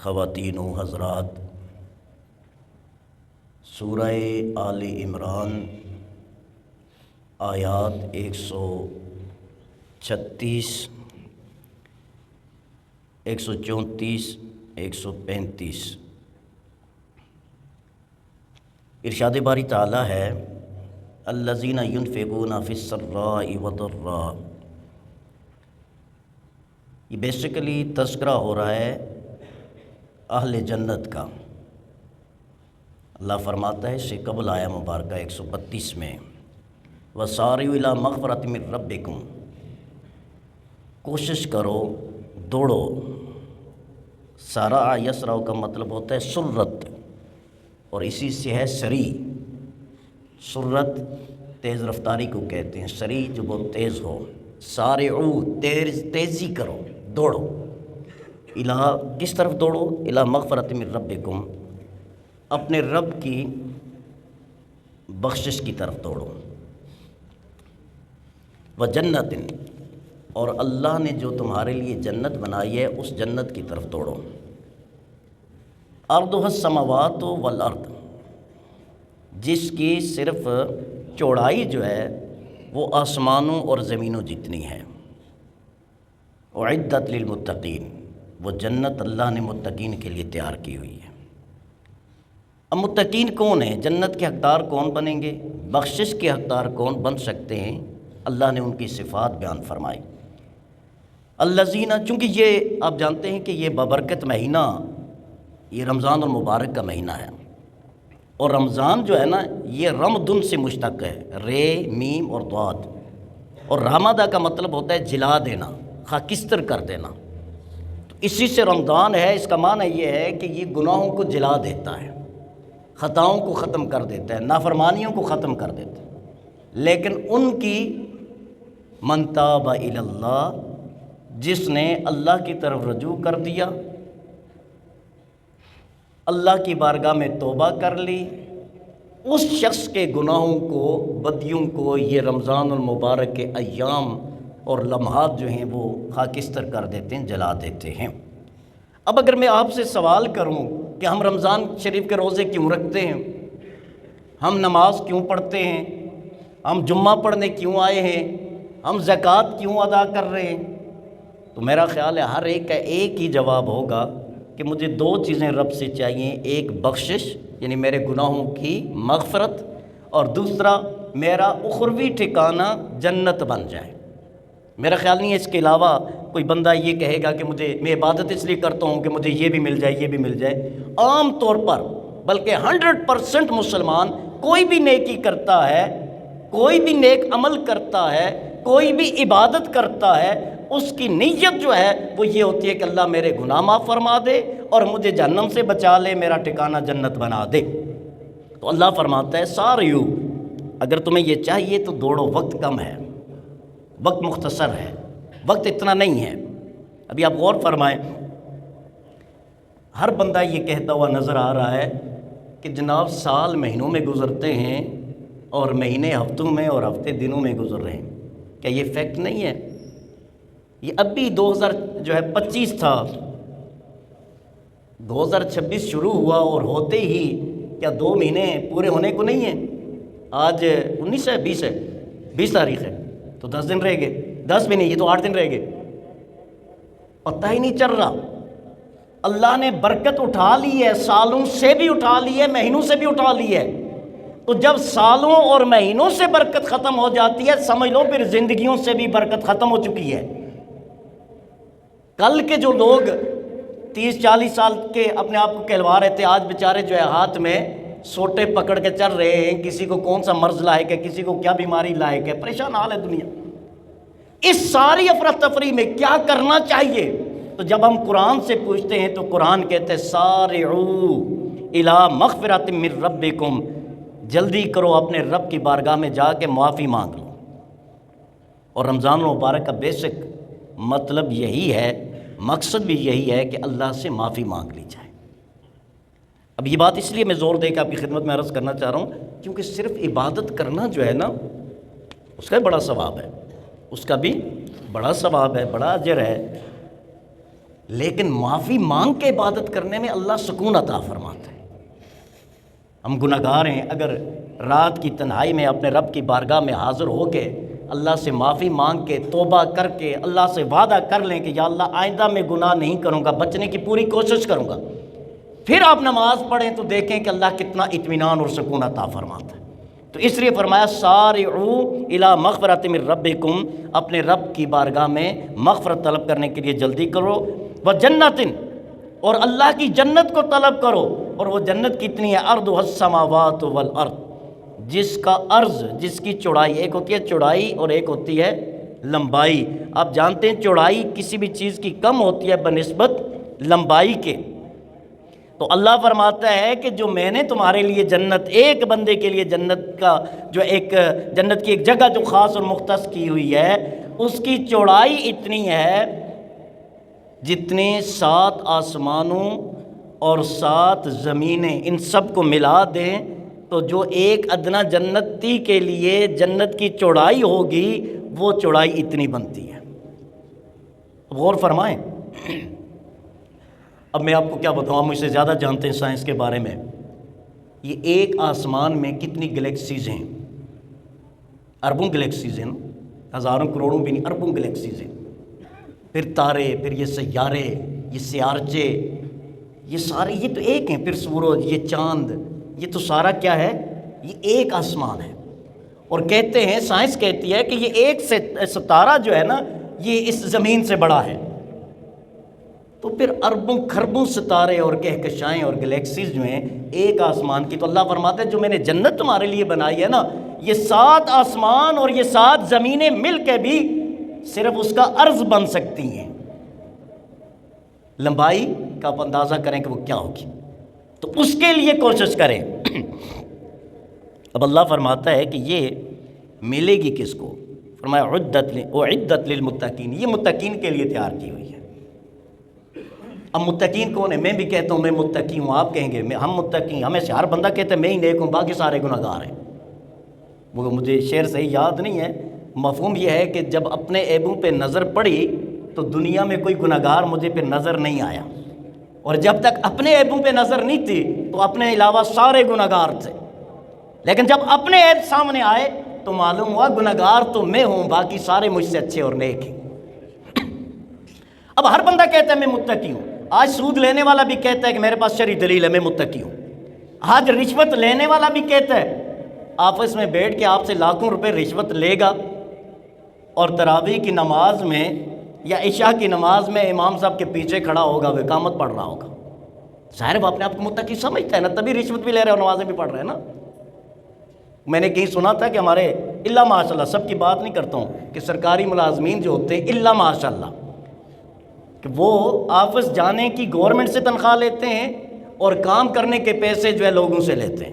خواتین و حضرات، سورہ آل عمران آیات 136، 134، 135۔ ارشاد باری تعالیٰ ہے الذین ینفقون فی السراء والضراء۔ یہ بیسیکلی تذکرہ ہو رہا ہے اہل جنت کا۔ اللہ فرماتا ہے اس سے قبل آیا مبارکہ 132 میں وَسَارِعُوا إِلَىٰ مَغْفِرَةٍ مِّن رَبِّكُمْ، کوشش کرو، دوڑو۔ سارع یسرع کا مطلب ہوتا ہے سرت، اور اسی سے ہے سری۔ سرت تیز رفتاری کو کہتے ہیں، سری جو بہت تیز ہو۔ سارعوا تیزی کرو، دوڑو۔ الہ کس طرف دوڑو؟ الہ مغفرۃ من ربکم، اپنے رب کی بخشش کی طرف دوڑو۔ وجنت، اور اللہ نے جو تمہارے لیے جنت بنائی ہے اس جنت کی طرف دوڑو۔ ارضها السماوات والارض، جس کی صرف چوڑائی جو ہے وہ آسمانوں اور زمینوں جتنی ہے۔ اعدت للمتقین، وہ جنت اللہ نے متقین کے لیے تیار کی ہوئی ہے۔ اب متقین کون ہیں؟ جنت کے حقدار کون بنیں گے؟ بخشش کے حقدار کون بن سکتے ہیں؟ اللہ نے ان کی صفات بیان فرمائی۔ الذین، چونکہ یہ آپ جانتے ہیں کہ یہ بابرکت مہینہ، یہ رمضان المبارک کا مہینہ ہے، اور رمضان جو ہے نا یہ رمدن سے مشتق ہے، رے میم اور ضاد، اور رامدہ کا مطلب ہوتا ہے جلا دینا، خاکستر کر دینا۔ تو اسی سے رمضان ہے، اس کا معنی یہ ہے کہ یہ گناہوں کو جلا دیتا ہے، خطاؤں کو ختم کر دیتا ہے، نافرمانیوں کو ختم کر دیتا ہے۔ لیکن ان کی من تاب الی اللہ، جس نے اللہ کی طرف رجوع کر دیا، اللہ کی بارگاہ میں توبہ کر لی، اس شخص کے گناہوں کو، بدیوں کو یہ رمضان المبارک کے ایام اور لمحات جو ہیں وہ خاکستر کر دیتے ہیں، جلا دیتے ہیں۔ اب اگر میں آپ سے سوال کروں کہ ہم رمضان شریف کے روزے کیوں رکھتے ہیں، ہم نماز کیوں پڑھتے ہیں، ہم جمعہ پڑھنے کیوں آئے ہیں، ہم زکوٰۃ کیوں ادا کر رہے ہیں، تو میرا خیال ہے ہر ایک کا ایک ہی جواب ہوگا کہ مجھے دو چیزیں رب سے چاہیے، ایک بخشش یعنی میرے گناہوں کی مغفرت، اور دوسرا میرا اخروی ٹھکانہ جنت بن جائے۔ میرا خیال نہیں ہے اس کے علاوہ کوئی بندہ یہ کہے گا کہ میں عبادت اس لیے کرتا ہوں کہ مجھے یہ بھی مل جائے، یہ بھی مل جائے۔ عام طور پر بلکہ 100% مسلمان کوئی بھی نیکی کرتا ہے، کوئی بھی نیک عمل کرتا ہے، کوئی بھی عبادت کرتا ہے، اس کی نیت جو ہے وہ یہ ہوتی ہے کہ اللہ میرے گناہ معاف فرما دے اور مجھے جہنم سے بچا لے، میرا ٹھکانہ جنت بنا دے۔ تو اللہ فرماتا ہے ساریو، اگر تمہیں یہ چاہیے تو دوڑو، وقت کم ہے، وقت مختصر ہے، وقت اتنا نہیں ہے۔ ابھی آپ غور فرمائیں، ہر بندہ یہ کہتا ہوا نظر آ رہا ہے کہ جناب سال مہینوں میں گزرتے ہیں اور مہینے ہفتوں میں اور ہفتے دنوں میں گزر رہے ہیں۔ کیا یہ فیکٹ نہیں ہے؟ یہ اب بھی 2025 تھا، 2026 شروع ہوا اور ہوتے ہی کیا 2 مہینے پورے ہونے کو نہیں ہیں؟ آج 19 ہے، 20 ہے، 20 تاریخ ہے، تو 10 دن رہ گئے، 10 بھی نہیں، یہ تو 8 دن رہ گئے، پتہ ہی نہیں چل رہا۔ اللہ نے برکت اٹھا لی ہے، سالوں سے بھی اٹھا لی ہے، مہینوں سے بھی اٹھا لی ہے۔ تو جب سالوں اور مہینوں سے برکت ختم ہو جاتی ہے، سمجھ لو پھر زندگیوں سے بھی برکت ختم ہو چکی ہے۔ کل کے جو لوگ 30-40 سال کے اپنے آپ کو کہلوا رہے تھے، آج بیچارے جو ہے ہاتھ میں سوٹے پکڑ کے چل رہے ہیں، کسی کو کون سا مرض لاحق ہے، کسی کو کیا بیماری لاحق ہے، پریشان حال ہے دنیا۔ اس ساری افراتفری میں کیا کرنا چاہیے؟ تو جب ہم قرآن سے پوچھتے ہیں تو قرآن کہتے ہیں سارعوا الی مغفرۃ من ربکم، جلدی کرو اپنے رب کی بارگاہ میں جا کے معافی مانگ لو۔ اور رمضان المبارک کا بیسک مطلب یہی ہے، مقصد بھی یہی ہے کہ اللہ سے معافی مانگ لی جائے۔ اب یہ بات اس لیے میں زور دے کے آپ کی خدمت میں عرض کرنا چاہ رہا ہوں کیونکہ صرف عبادت کرنا جو ہے نا اس کا بڑا ثواب ہے، اس کا بھی بڑا ثواب ہے، بڑا اجر ہے، لیکن معافی مانگ کے عبادت کرنے میں اللہ سکون عطا فرماتا ہے۔ ہم گناہگار ہیں، اگر رات کی تنہائی میں اپنے رب کی بارگاہ میں حاضر ہو کے اللہ سے معافی مانگ کے توبہ کر کے اللہ سے وعدہ کر لیں کہ یا اللہ آئندہ میں گناہ نہیں کروں گا، بچنے کی پوری کوشش کروں گا، پھر آپ نماز پڑھیں تو دیکھیں کہ اللہ کتنا اطمینان اور سکون عطا فرماتا ہے۔ تو اس لیے فرمایا سارعوا الی مغفرۃ من ربکم، اپنے رب کی بارگاہ میں مغفرت طلب کرنے کے لیے جلدی کرو، وجنۃ، اور اللہ کی جنت کو طلب کرو، اور وہ جنت کتنی ہے، عرضھا السماوات والارض، جس کا عرض، جس کی چوڑائی، ایک ہوتی ہے چوڑائی اور ایک ہوتی ہے لمبائی۔ آپ جانتے ہیں چوڑائی کسی بھی چیز کی کم ہوتی ہے بنسبت لمبائی کے، تو اللہ فرماتا ہے کہ جو میں نے تمہارے لیے جنت، ایک بندے کے لیے جنت کا جو ایک جنت کی ایک جگہ جو خاص اور مختص کی ہوئی ہے، اس کی چوڑائی اتنی ہے جتنے 7 آسمانوں اور 7 زمینیں ان سب کو ملا دیں تو جو ایک ادنا جنتی کے لیے جنت کی چوڑائی ہوگی وہ چوڑائی اتنی بنتی ہے۔ غور فرمائیں۔ اب میں آپ کو کیا بتاؤں، مجھ سے زیادہ جانتے ہیں سائنس کے بارے میں۔ یہ ایک آسمان میں کتنی گلیکسیز ہیں، اربوں گلیکسیز ہیں، ہزاروں کروڑوں بھی نہیں، اربوں گلیکسیز ہیں، پھر تارے، پھر یہ سیارے، یہ سیارچے، یہ سارے، یہ تو ایک ہیں، پھر سورج، یہ چاند، یہ تو سارا کیا ہے، یہ ایک آسمان ہے۔ اور کہتے ہیں، سائنس کہتی ہے کہ یہ ایک ستارہ جو ہے نا یہ اس زمین سے بڑا ہے، تو پھر اربوں کھربوں ستارے اور کہکشائیں اور گلیکسیز جو ہیں ایک آسمان کی۔ تو اللہ فرماتا ہے جو میں نے جنت تمہارے لیے بنائی ہے نا، یہ 7 آسمان اور یہ 7 زمینیں مل کے بھی صرف اس کا عرض بن سکتی ہیں، لمبائی کا آپ اندازہ کریں کہ وہ کیا ہوگی، تو اس کے لیے کوشش کریں۔ اب اللہ فرماتا ہے کہ یہ ملے گی کس کو، فرمایا اعدت للمتقین، یہ متقین کے لیے تیار کی ہوئی ہے۔ اب متقین کون ہے؟ میں بھی کہتا ہوں میں متقی ہوں، آپ کہیں گے ہم متقی ہیں، ہمیں سے ہر بندہ کہتا ہے میں ہی نیک ہوں، باقی سارے گناہگار ہیں۔ وہ مجھے شعر صحیح یاد نہیں ہے، مفہوم یہ ہے کہ جب اپنے عیبوں پہ نظر پڑی تو دنیا میں کوئی گناہگار مجھے پہ نظر نہیں آیا، اور جب تک اپنے عیبوں پہ نظر نہیں تھی تو اپنے علاوہ سارے گناہگار تھے، لیکن جب اپنے عیب سامنے آئے تو معلوم ہوا گناہگار تو میں ہوں، باقی سارے مجھ سے اچھے اور نیک ہیں۔ اب ہر بندہ کہتا ہے میں متقی ہوں، آج سود لینے والا بھی کہتا ہے کہ میرے پاس شرعی دلیل ہے میں متقی ہوں، آج رشوت لینے والا بھی کہتا ہے، آپس میں بیٹھ کے آپ سے لاکھوں روپے رشوت لے گا اور تراویح کی نماز میں یا عشاء کی نماز میں امام صاحب کے پیچھے کھڑا ہوگا، وہ اقامت پڑھ رہا ہوگا، ظاہر ہے وہ اپنے آپ کو متقی سمجھتا ہے نا، تبھی رشوت بھی لے رہے اور نمازیں بھی پڑھ رہے ہیں نا۔ میں نے کہیں سنا تھا کہ ہمارے اللہ ماشاء اللہ، سب کی بات نہیں کرتا ہوں، کہ سرکاری ملازمین جو ہوتے ہیں اللہ ماشاء اللہ کہ وہ آفس جانے کی گورنمنٹ سے تنخواہ لیتے ہیں اور کام کرنے کے پیسے جو ہے لوگوں سے لیتے ہیں۔